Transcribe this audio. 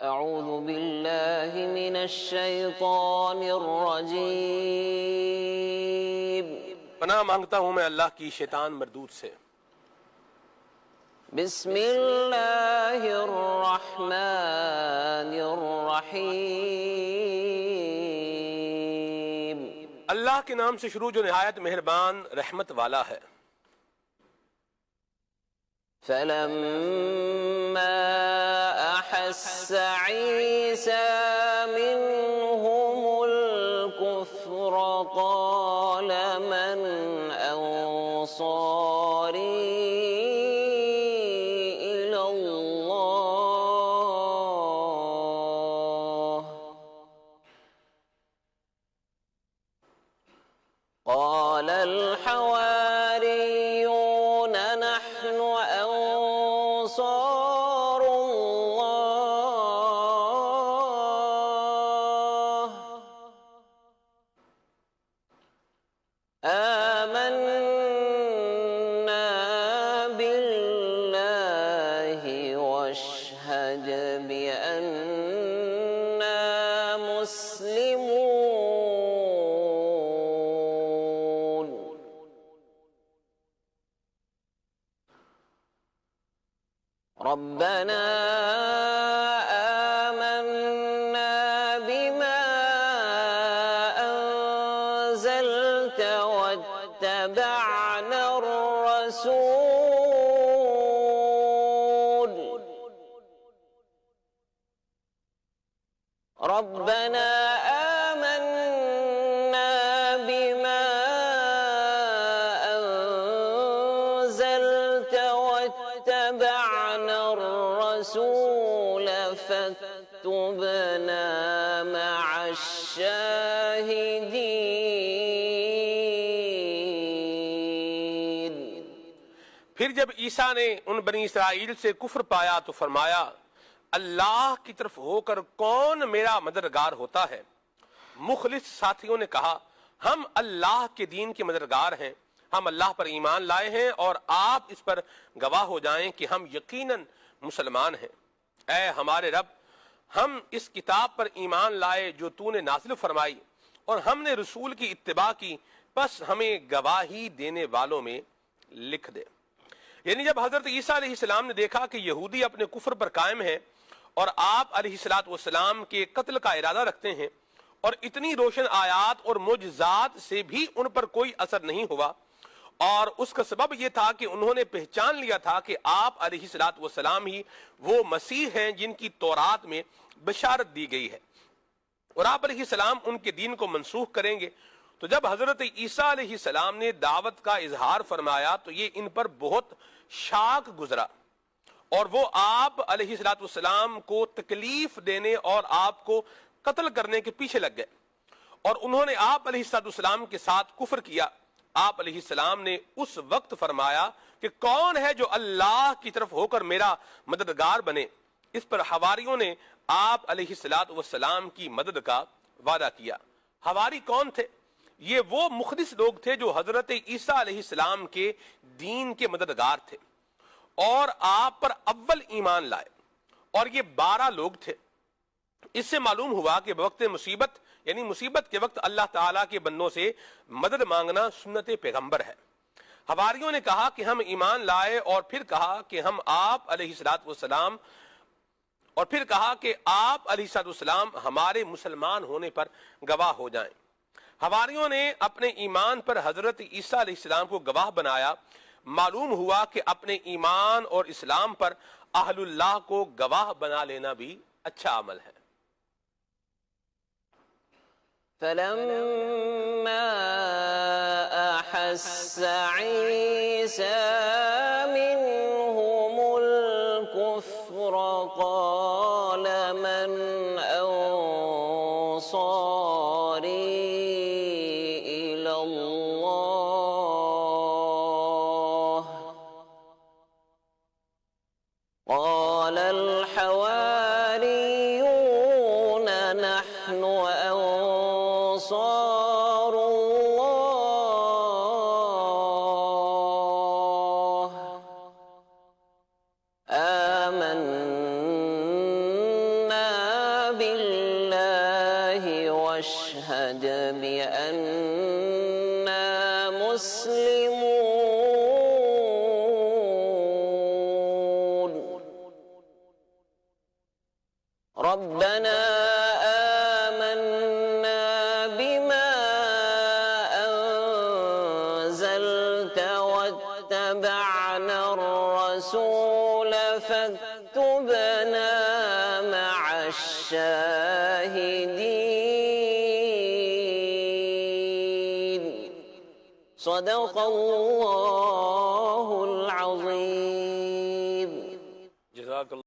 اعوذ باللہ من الشیطان الرجیم۔ پناہ مانگتا ہوں میں اللہ کی شیطان مردود سے۔ بسم اللہ الرحمن الرحیم۔ اللہ کے نام سے شروع جو نہایت مہربان رحمت والا ہے۔ فلما أحس عيسى منهم الكفر قال من أنصاري إلى الله قال الحواريون نحن أنصار الله آمنا بالله واشهد بأننا مسلمون۔ ربنا آمنا بما أنزلت واتبعنا الرسول ربنا آمنا بما أنزلت واتبعنا الرسول فاكتبنا مع الشاہدین۔ پھر جب عیسیٰ نے ان بنی اسرائیل سے کفر پایا تو فرمایا اللہ کی طرف ہو کر کون میرا مددگار ہوتا ہے؟ مخلص ساتھیوں نے کہا ہم اللہ کے دین کے مددگار ہیں، ہم اللہ پر ایمان لائے ہیں اور آپ اس پر گواہ ہو جائیں کہ ہم یقیناً مسلمان ہیں۔ اے ہمارے رب، ہم اس کتاب پر ایمان لائے جو تو نے نازل فرمائی اور ہم نے رسول کی اتباع کی، پس ہمیں گواہی دینے والوں میں لکھ دے۔ یعنی جب حضرت عیسیٰ علیہ السلام نے دیکھا کہ یہودی اپنے کفر پر قائم ہیں اور آپ علیہ السلام کے قتل کا ارادہ رکھتے ہیں اور اتنی روشن آیات اور معجزات سے بھی ان پر کوئی اثر نہیں ہوا، اور اس کا سبب یہ تھا کہ انہوں نے پہچان لیا تھا کہ آپ علیہ السلام ہی وہ مسیح ہیں جن کی تورات میں بشارت دی گئی ہے، اور آپ علیہ السلام ان کے دین کو منسوخ کریں گے۔ تو جب حضرت عیسیٰ علیہ السلام نے دعوت کا اظہار فرمایا تو یہ ان پر بہت شاک گزرا، اور وہ آپ علیہ السلام کو تکلیف دینے اور آپ کو قتل کرنے کے پیچھے لگ گئے، اور انہوں نے آپ علیہ السلام کے ساتھ کفر کیا۔ آپ علیہ السلام نے اس وقت فرمایا کہ کون ہے جو اللہ کی طرف ہو کر میرا مددگار بنے؟ اس پر حواریوں نے آپ علیہ السلام کی مدد کا وعدہ کیا۔ حواری کون تھے؟ یہ وہ مخلص لوگ تھے جو حضرت عیسیٰ علیہ السلام کے دین کے مددگار تھے اور آپ پر اول ایمان لائے، اور یہ 12 لوگ تھے۔ اس سے معلوم ہوا کہ وقت مصیبت یعنی مصیبت کے وقت اللہ تعالیٰ کے بندوں سے مدد مانگنا سنت پیغمبر ہے۔ حواریوں نے کہا کہ ہم ایمان لائے، اور پھر کہا کہ ہم آپ علیہ السلام ہمارے مسلمان ہونے پر گواہ ہو جائیں۔ حواریوں نے اپنے ایمان پر حضرت عیسیٰ علیہ السلام کو گواہ بنایا۔ معلوم ہوا کہ اپنے ایمان اور اسلام پر اہل اللہ کو گواہ بنا لینا بھی اچھا عمل ہے۔ فلما أحس عيسى منهم الكفر قال من أنصاري إلى الله قال الحواريون نحن أنصار الله آمنا بالله واشهد بأننا مسلمون ربنا آمنا بما أنزلت واتبعنا الرسول فاكتبنا مع الشاهدين صدق الله العظيم